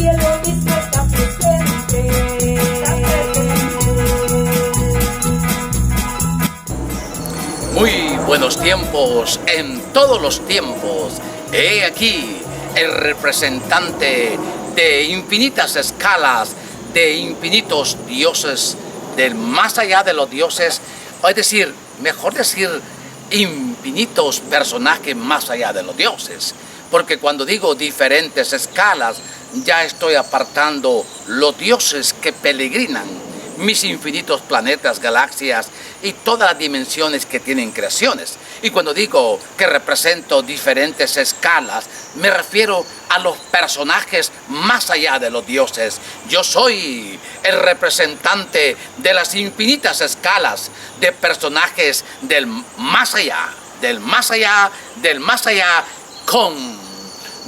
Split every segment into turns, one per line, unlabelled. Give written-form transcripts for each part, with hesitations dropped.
cielo mismo está presente.
Muy buenos tiempos en todos los tiempos. He aquí el representante de infinitas escalas, de infinitos dioses, del más allá de los dioses, es decir, mejor decir, infinitos personajes más allá de los dioses. Porque cuando digo diferentes escalas, ya estoy apartando los dioses que peregrinan, mis infinitos planetas, galaxias y todas las dimensiones que tienen creaciones. Y cuando digo que represento diferentes escalas, me refiero a los personajes más allá de los dioses. Yo soy el representante de las infinitas escalas de personajes del más allá, del más allá, del más allá, con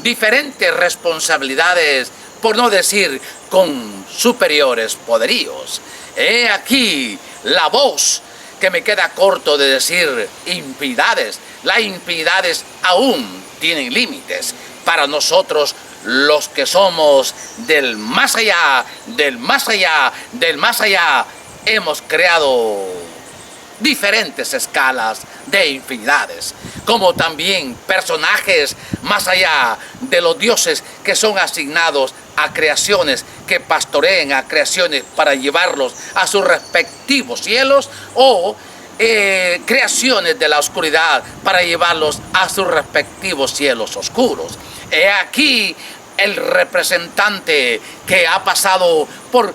diferentes responsabilidades, por no decir con superiores poderíos. He aquí la voz que me queda corto de decir infinidades. Las infinidades aún tienen límites. Para nosotros, los que somos del más allá, del más allá, del más allá, hemos creado diferentes escalas de infinidades, como también personajes más allá de los dioses que son asignados a creaciones, que pastoreen a creaciones para llevarlos a sus respectivos cielos, o creaciones de la oscuridad para llevarlos a sus respectivos cielos oscuros. He aquí el representante que ha pasado por,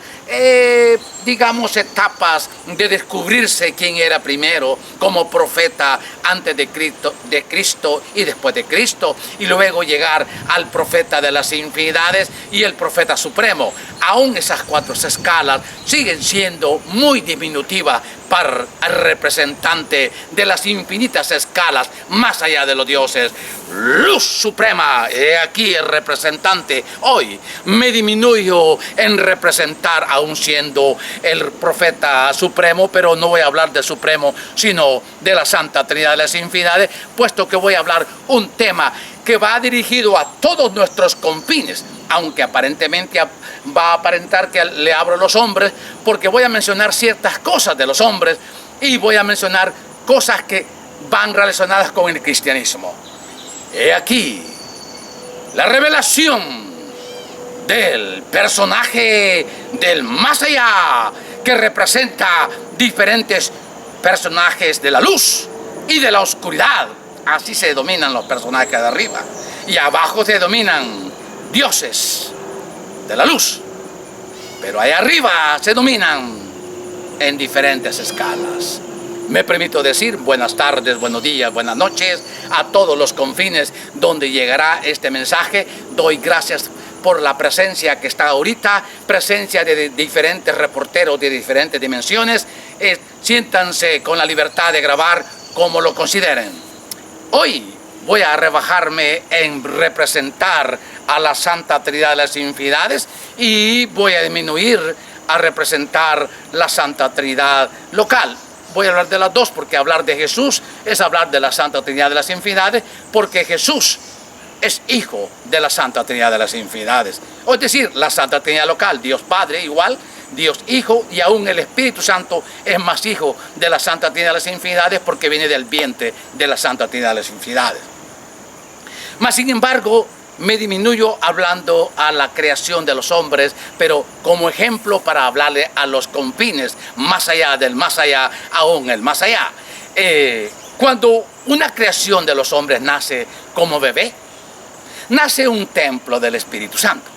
digamos, etapas de descubrirse quién era primero, como profeta antes de Cristo y después de Cristo, y luego llegar al profeta de las infinidades y el profeta supremo. Aún esas cuatro escalas siguen siendo muy diminutivas para el representante de las infinitas escalas más allá de los dioses. Luz suprema, he aquí el representante. Hoy me disminuyo en representar, aún siendo el profeta supremo, pero no voy a hablar de supremo, sino de la Santa Trinidad de las Infinidades, puesto que voy a hablar un tema que va dirigido a todos nuestros confines, aunque aparentemente va a aparentar que le abro a los hombres, porque voy a mencionar ciertas cosas de los hombres y voy a mencionar cosas que van relacionadas con el cristianismo. He aquí la revelación del personaje del más allá, que representa diferentes personajes de la luz y de la oscuridad. Así se dominan los personajes de arriba, y abajo se dominan dioses de la luz, pero allá arriba se dominan en diferentes escalas. Me permito decir buenas tardes, buenos días, buenas noches a todos los confines donde llegará este mensaje. Doy gracias por la presencia que está ahorita, presencia de diferentes reporteros de diferentes dimensiones. Siéntanse con la libertad de grabar como lo consideren. Hoy voy a rebajarme en representar a la Santa Trinidad de las Infinidades y voy a disminuir a representar la Santa Trinidad local. Voy a hablar de las dos, porque hablar de Jesús es hablar de la Santa Trinidad de las Infinidades, porque Jesús es hijo de la Santa Trinidad de las Infinidades. Es decir, la Santa Trinidad local, Dios Padre igual, Dios Hijo, y aún el Espíritu Santo es más hijo de la Santa Trinidad de las Infinidades, porque viene del vientre de la Santa Trinidad de las Infinidades. Mas, sin embargo, me disminuyo hablando a la creación de los hombres, pero como ejemplo para hablarle a los confines, más allá del más allá, aún el más allá. Cuando una creación de los hombres nace como bebé, nace un templo del Espíritu Santo.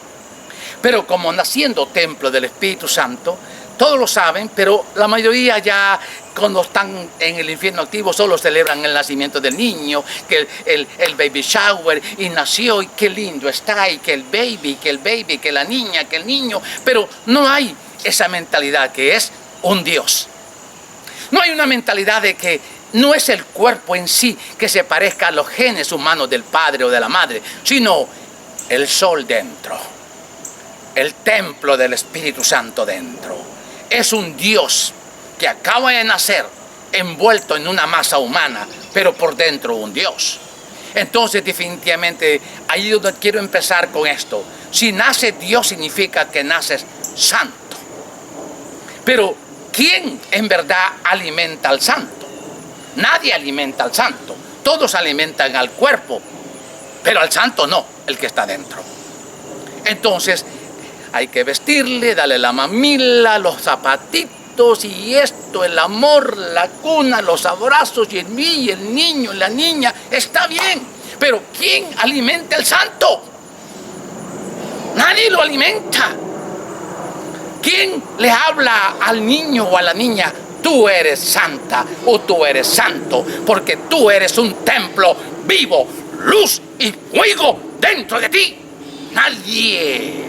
Pero como naciendo templo del Espíritu Santo, todos lo saben, pero la mayoría ya cuando están en el infierno activo solo celebran el nacimiento del niño, que el baby shower, y nació, y qué lindo está, y que el baby, que la niña, que el niño, pero no hay esa mentalidad que es un Dios. No hay una mentalidad de que no es el cuerpo en sí que se parezca a los genes humanos del padre o de la madre, sino el sol dentro, el templo del Espíritu Santo dentro. Es un Dios que acaba de nacer envuelto en una masa humana, pero por dentro un Dios. Entonces, definitivamente, ahí es donde quiero empezar con esto. Si nace Dios, significa que naces santo. Pero, ¿quién en verdad alimenta al santo? Nadie alimenta al santo. Todos alimentan al cuerpo, pero al santo no, el que está dentro. Entonces, hay que vestirle, darle la mamila, los zapatitos y esto, el amor, la cuna, los abrazos y el niño, la niña, está bien. Pero ¿quién alimenta al santo? Nadie lo alimenta. ¿Quién le habla al niño o a la niña? Tú eres santa o tú eres santo, porque tú eres un templo vivo, luz y fuego dentro de ti. Nadie.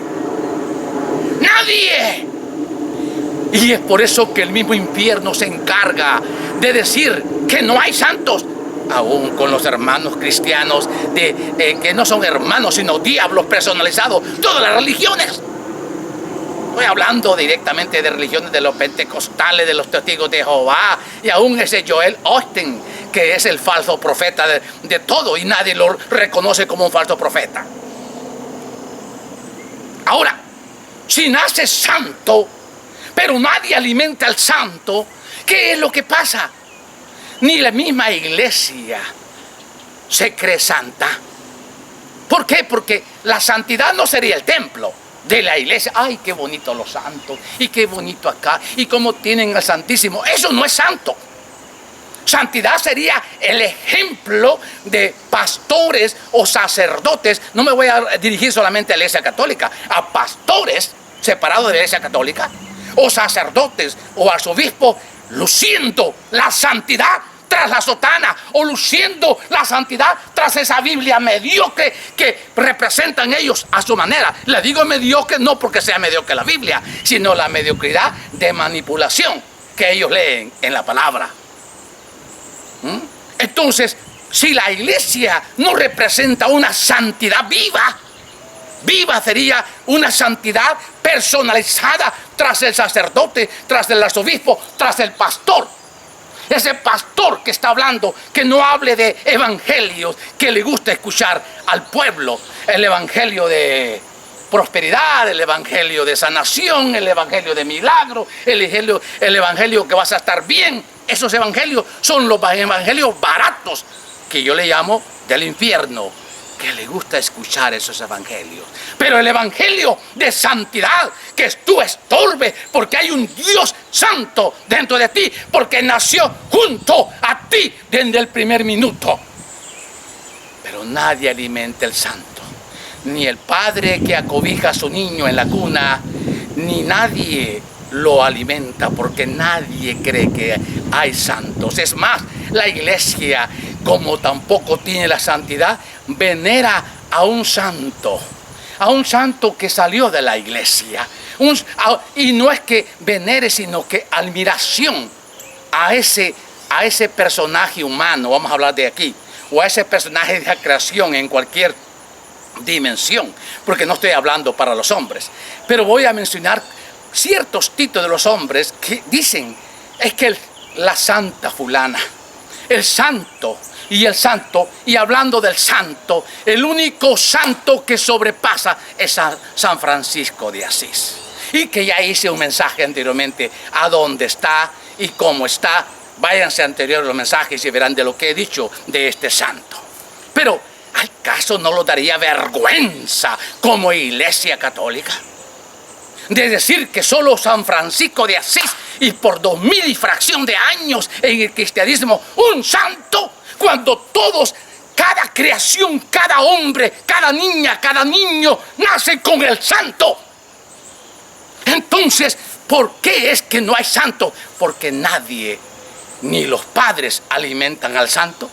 Nadie. Y es por eso que el mismo infierno se encarga de decir que no hay santos, aún con los hermanos cristianos que no son hermanos sino diablos personalizados, todas las religiones. Estoy hablando directamente de religiones de los pentecostales, de los testigos de Jehová, y aún ese Joel Osteen, que es el falso profeta de todo, y nadie lo reconoce como un falso profeta. Ahora, si nace santo, pero nadie alimenta al santo, ¿qué es lo que pasa? Ni la misma iglesia se cree santa. ¿Por qué? Porque la santidad no sería el templo de la iglesia. Ay, qué bonito los santos, y qué bonito acá, y cómo tienen al Santísimo. Eso no es santo. Santidad sería el ejemplo de pastores o sacerdotes. No me voy a dirigir solamente a la iglesia católica, a pastores separados de la iglesia católica, o sacerdotes o arzobispos luciendo la santidad tras la sotana, o luciendo la santidad tras esa Biblia mediocre que representan ellos a su manera. Le digo mediocre no porque sea mediocre la Biblia, sino la mediocridad de manipulación que ellos leen en la palabra. Entonces, si la iglesia no representa una santidad viva, viva sería una santidad personalizada tras el sacerdote, tras el arzobispo, tras el pastor. Ese pastor que está hablando, que no hable de evangelios que le gusta escuchar al pueblo, el evangelio de prosperidad, el evangelio de sanación, el evangelio de milagro, el evangelio que vas a estar bien. Esos evangelios son los evangelios baratos, que yo le llamo del infierno, que le gusta escuchar esos evangelios. Pero el evangelio de santidad, que tú estorbes, porque hay un Dios santo dentro de ti, porque nació junto a ti desde el primer minuto. Pero nadie alimenta el santo, ni el padre que acobija a su niño en la cuna, ni nadie lo alimenta, porque nadie cree que hay santos. Es más, la iglesia, como tampoco tiene la santidad, venera a un santo que salió de la iglesia. Y no es que venere, sino que admiración a ese personaje humano, vamos a hablar de aquí, o a ese personaje de la creación en cualquier dimensión, porque no estoy hablando para los hombres, pero voy a mencionar ciertos títulos de los hombres que dicen, es que la santa fulana, el santo, y hablando del santo, el único santo que sobrepasa es San Francisco de Asís. Y que ya hice un mensaje anteriormente a dónde está y cómo está. Váyanse anteriores los mensajes y verán de lo que he dicho de este santo. Pero, ¿acaso no lo daría vergüenza como iglesia católica? De decir que solo San Francisco de Asís, y por 2000 y fracción de años en el cristianismo, un santo, cuando todos, cada creación, cada hombre, cada niña, cada niño, nace con el santo. Entonces, ¿por qué es que no hay santo? Porque nadie, ni los padres alimentan al santo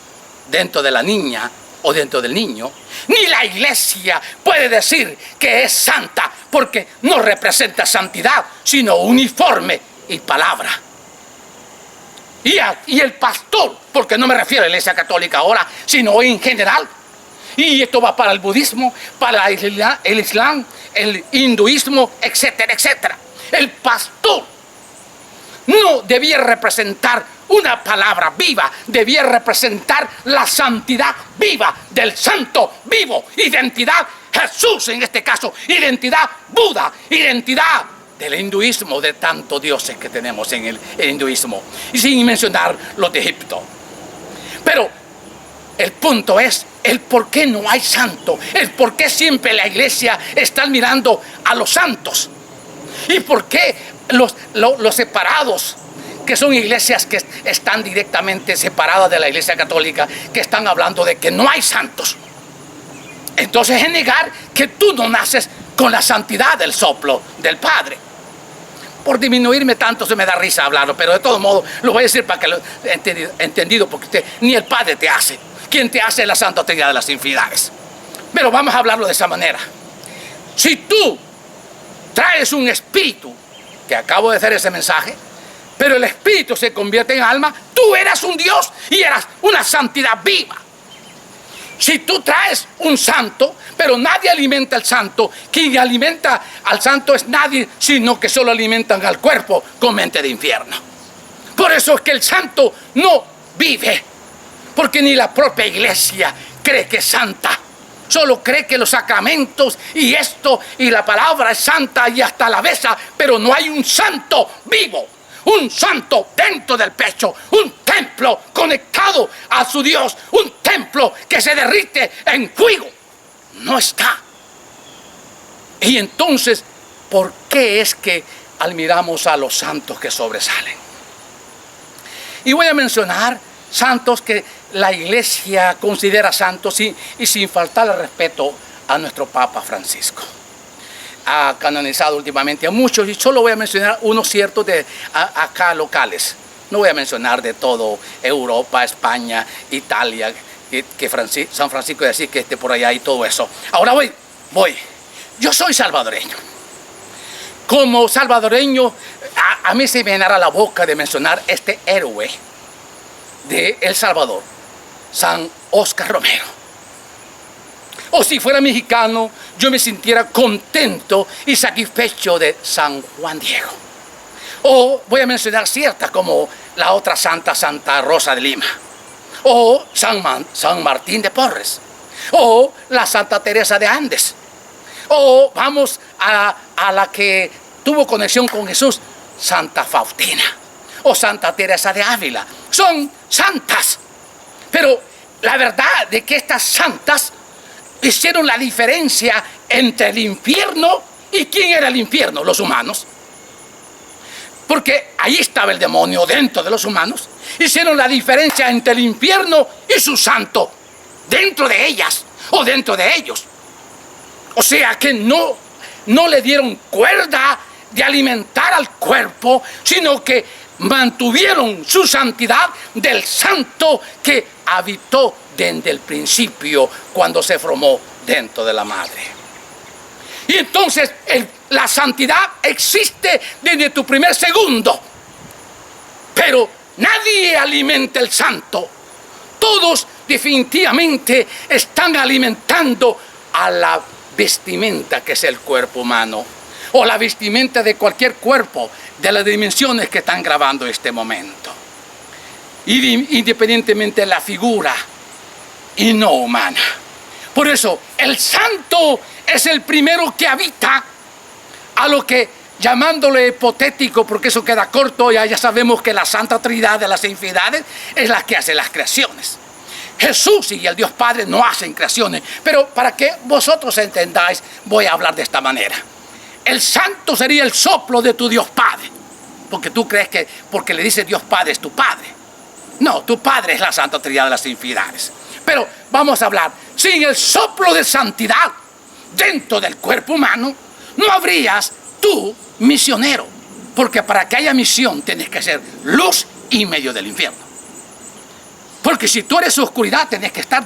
dentro de la niña o dentro del niño, ni la iglesia puede decir que es santa, porque no representa santidad, sino uniforme y palabra. Y el pastor, porque no me refiero a la iglesia católica ahora, sino en general, y esto va para el budismo, para el islam, el hinduismo, etcétera, etcétera. El pastor no debía representar una palabra viva, debía representar la santidad viva del santo vivo, identidad Jesús en este caso, identidad Buda, identidad del hinduismo, de tantos dioses que tenemos en el hinduismo, y sin mencionar los de Egipto. Pero el punto es el por qué no hay santo, el por qué siempre la iglesia está mirando a los santos, y por qué los separados, que son iglesias que están directamente separadas de la iglesia católica, que están hablando de que no hay santos. Entonces es negar que tú no naces con la santidad del soplo del Padre. Por disminuirme tanto se me da risa hablarlo, pero de todo modo lo voy a decir para que lo entendido, porque ni el Padre te hace. Quien te hace es la Santa Trinidad de las Infinidades. Pero vamos a hablarlo de esa manera. Si tú traes un espíritu, que acabo de hacer ese mensaje, pero el espíritu se convierte en alma, tú eras un Dios y eras una santidad viva. Si tú traes un santo, pero nadie alimenta al santo, quien alimenta al santo es nadie, sino que solo alimentan al cuerpo con mente de infierno. Por eso es que el santo no vive, porque ni la propia iglesia cree que es santa. Solo cree que los sacramentos y esto y la palabra es santa y hasta la besa, pero no hay un santo vivo. Un santo dentro del pecho, un templo conectado a su Dios, un templo que se derrite en fuego. No está. Y entonces, ¿por qué es que admiramos a los santos que sobresalen? Y voy a mencionar santos que la iglesia considera santos y sin faltarle respeto a nuestro Papa Francisco. Ha canonizado últimamente a muchos, y solo voy a mencionar unos ciertos de acá locales. No voy a mencionar de todo Europa, España, Italia, que San Francisco de Asís, que esté por allá y todo eso. Ahora voy. Yo soy salvadoreño. Como salvadoreño, a mí se me llenará la boca de mencionar este héroe de El Salvador, San Óscar Romero. O si fuera mexicano, yo me sintiera contento y satisfecho de San Juan Diego. O voy a mencionar ciertas como la otra santa, Santa Rosa de Lima. O San Martín de Porres. O la Santa Teresa de Andes. O vamos a la que tuvo conexión con Jesús, Santa Faustina. O Santa Teresa de Ávila. Son santas. Pero la verdad de que estas santas hicieron la diferencia entre el infierno y quién era el infierno, los humanos. Porque ahí estaba el demonio dentro de los humanos. Hicieron la diferencia entre el infierno y su santo, dentro de ellas o dentro de ellos. O sea que no le dieron cuerda de alimentar al cuerpo, sino que mantuvieron su santidad del santo que habitó desde el principio cuando se formó dentro de la madre. Y entonces la santidad existe desde tu primer segundo, pero nadie alimenta el santo. Todos definitivamente están alimentando a la vestimenta que es el cuerpo humano, o la vestimenta de cualquier cuerpo de las dimensiones que están grabando este momento, independientemente de la figura y no humana. Por eso el santo es el primero que habita a lo que, llamándole hipotético, porque eso queda corto, ya sabemos que la Santa Trinidad de las Infinidades es la que hace las creaciones. Jesús y el Dios Padre no hacen creaciones, pero para que vosotros entendáis, voy a hablar de esta manera. El santo sería el soplo de tu Dios Padre, porque tú crees que porque le dices Dios Padre es tu Padre. No, tu Padre es la Santa Trinidad de las Infinidades. Pero vamos a hablar, sin el soplo de santidad dentro del cuerpo humano, no habrías tú misionero, porque para que haya misión tienes que ser luz y medio del infierno. Porque si tú eres oscuridad, tienes que estar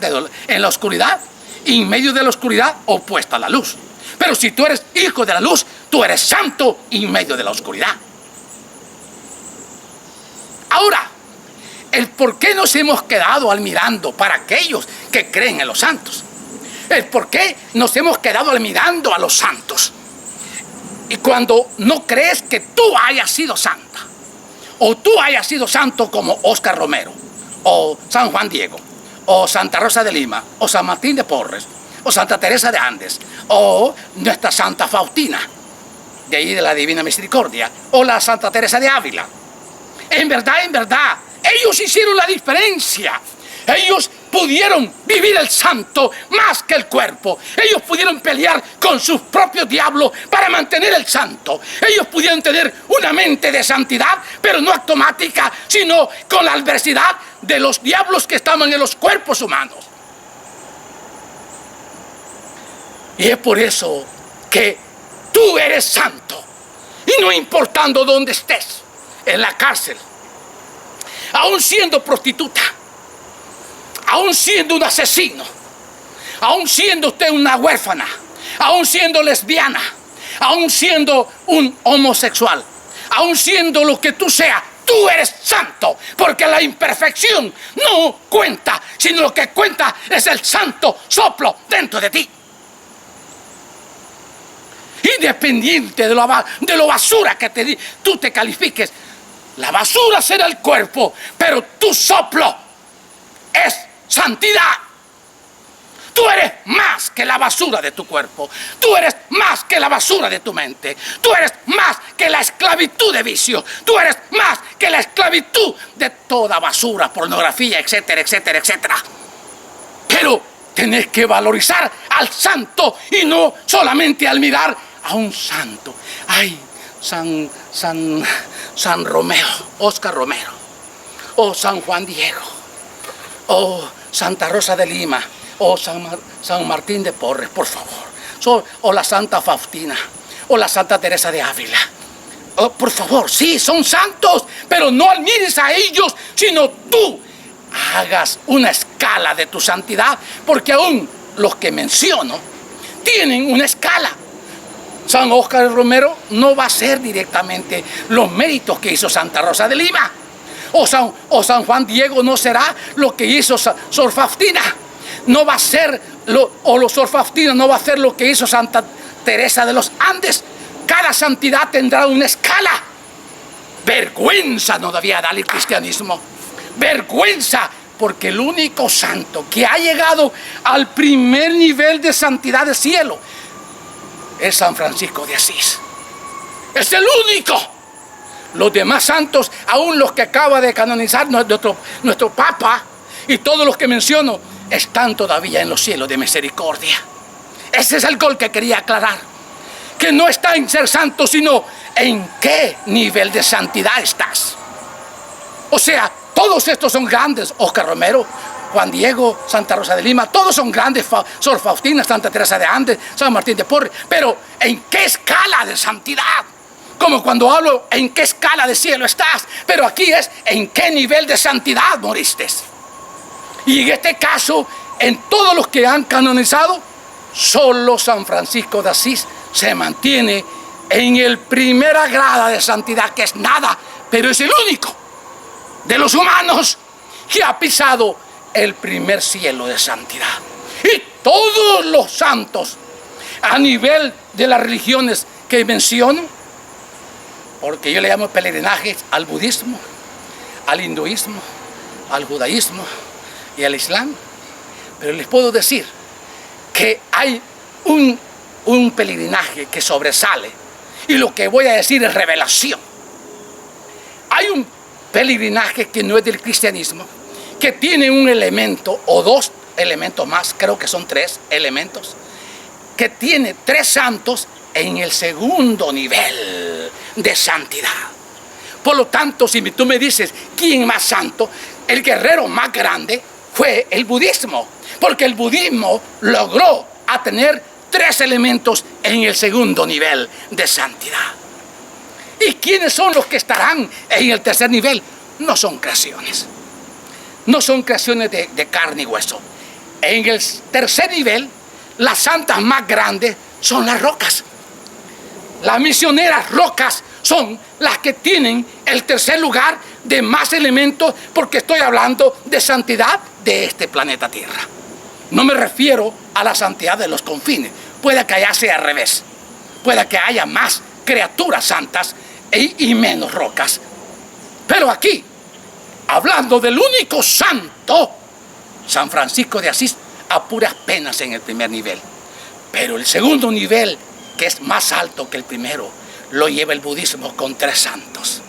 en la oscuridad y en medio de la oscuridad opuesta a la luz. Pero si tú eres hijo de la luz, tú eres santo y en medio de la oscuridad. Ahora, el por qué nos hemos quedado admirando para aquellos que creen en los santos. El por qué nos hemos quedado admirando a los santos. Y cuando no crees que tú hayas sido santa, o tú hayas sido santo como Óscar Romero, o San Juan Diego, o Santa Rosa de Lima, o San Martín de Porres, o Santa Teresa de Andes, o nuestra Santa Faustina, de ahí de la Divina Misericordia, o la Santa Teresa de Ávila. En verdad, ellos hicieron la diferencia. Ellos pudieron vivir el santo más que el cuerpo. Ellos pudieron pelear con sus propios diablos para mantener el santo. Ellos pudieron tener una mente de santidad, pero no automática, sino con la adversidad de los diablos que estaban en los cuerpos humanos. Y es por eso que tú eres santo. Y no importando dónde estés, en la cárcel, aún siendo prostituta, aún siendo un asesino, aún siendo usted una huérfana, aún siendo lesbiana, aún siendo un homosexual, aún siendo lo que tú seas, tú eres santo, porque la imperfección no cuenta, sino lo que cuenta es el santo soplo dentro de ti. Independiente de lo basura que tú te califiques, la basura será el cuerpo, pero tu soplo es santidad. Tú eres más que la basura de tu cuerpo. Tú eres más que la basura de tu mente. Tú eres más que la esclavitud de vicio. Tú eres más que la esclavitud de toda basura, pornografía, etcétera, etcétera, etcétera. Pero tenés que valorizar al santo y no solamente al mirar a un santo. Ay, San Romero, Óscar Romero, o San Juan Diego, o Santa Rosa de Lima, o San Martín de Porres, por favor, o la Santa Faustina, o la Santa Teresa de Ávila. Oh, por favor, sí, son santos, pero no admires a ellos, sino tú hagas una escala de tu santidad, porque aún los que menciono tienen una escala. San Óscar Romero no va a ser directamente los méritos que hizo Santa Rosa de Lima. O San Juan Diego no será lo que hizo Sor Faustina. No va a ser, Sor Faustina no va a ser lo que hizo Santa Teresa de los Andes. Cada santidad tendrá una escala. Vergüenza no debía dar el cristianismo. Vergüenza, porque el único santo que ha llegado al primer nivel de santidad del cielo es San Francisco de Asís. Es el único. Los demás santos, aún los que acaba de canonizar nuestro Papa y todos los que menciono, están todavía en los cielos de misericordia. Ese es el gol que quería aclarar. Que no está en ser santo, sino en qué nivel de santidad estás. O sea, todos estos son grandes. Óscar Romero, Juan Diego, Santa Rosa de Lima, todos son grandes. Sor Faustina, Santa Teresa de Andes, San Martín de Porres. Pero ¿en qué escala de santidad? Como cuando hablo en qué escala de cielo estás. Pero aquí es en qué nivel de santidad moriste. Y en este caso, en todos los que han canonizado, solo San Francisco de Asís se mantiene en el primera grada de santidad, que es nada, pero es el único de los humanos que ha pisado el primer cielo de santidad. Y todos los santos a nivel de las religiones que menciono, porque yo le llamo peregrinajes al budismo, al hinduismo, al judaísmo y al islam, pero les puedo decir que hay un peregrinaje que sobresale, y lo que voy a decir es revelación. Hay un peregrinaje que no es del cristianismo, que tiene un elemento o dos elementos más, creo que son 3 elementos, que tiene 3 santos en el segundo nivel de santidad. Por lo tanto, si tú me dices quién más santo, el guerrero más grande fue el budismo, porque el budismo logró a tener 3 elementos en el segundo nivel de santidad. ¿Y quiénes son los que estarán en el tercer nivel? No son creaciones. No son creaciones de carne y hueso. En el tercer nivel, las santas más grandes son las rocas. Las misioneras rocas son las que tienen el tercer lugar de más elementos, porque estoy hablando de santidad de este planeta Tierra. No me refiero a la santidad de los confines. Puede que allá sea al revés. Puede que haya más criaturas santas y menos rocas. Pero aquí, hablando del único santo, San Francisco de Asís, a puras penas en el primer nivel. Pero el segundo nivel, que es más alto que el primero, lo lleva el budismo con 3 santos.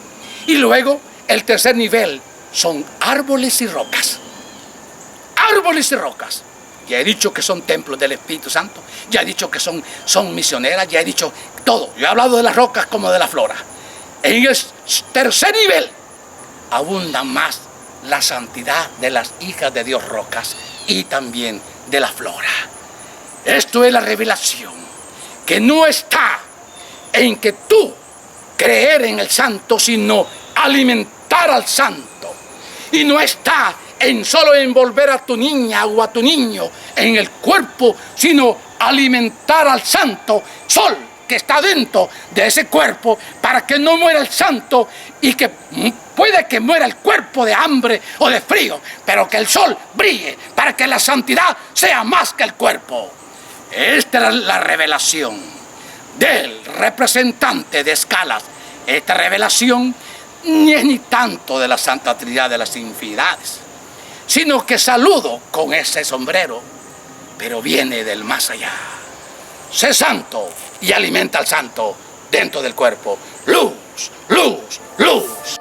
Y luego, el tercer nivel son árboles y rocas. Árboles y rocas. Ya he dicho que son templos del Espíritu Santo. Ya he dicho que son misioneras. Ya he dicho todo. Yo he hablado de las rocas como de la flora. En el tercer nivel abunda más la santidad de las hijas de Dios rocas y también de la flora. Esto es la revelación, que no está en que tú creer en el santo, sino alimentar al santo. Y no está en solo envolver a tu niña o a tu niño en el cuerpo, sino alimentar al santo sol que está dentro de ese cuerpo, para que no muera el santo y que puede que muera el cuerpo de hambre o de frío, pero que el sol brille para que la santidad sea más que el cuerpo. Esta era la revelación del representante de Escalas. Esta revelación ni es ni tanto de la Santa Trinidad de las Infinidades, sino que saludo con ese sombrero, pero viene del más allá. Sé santo y alimenta al santo dentro del cuerpo. Luz, luz, luz.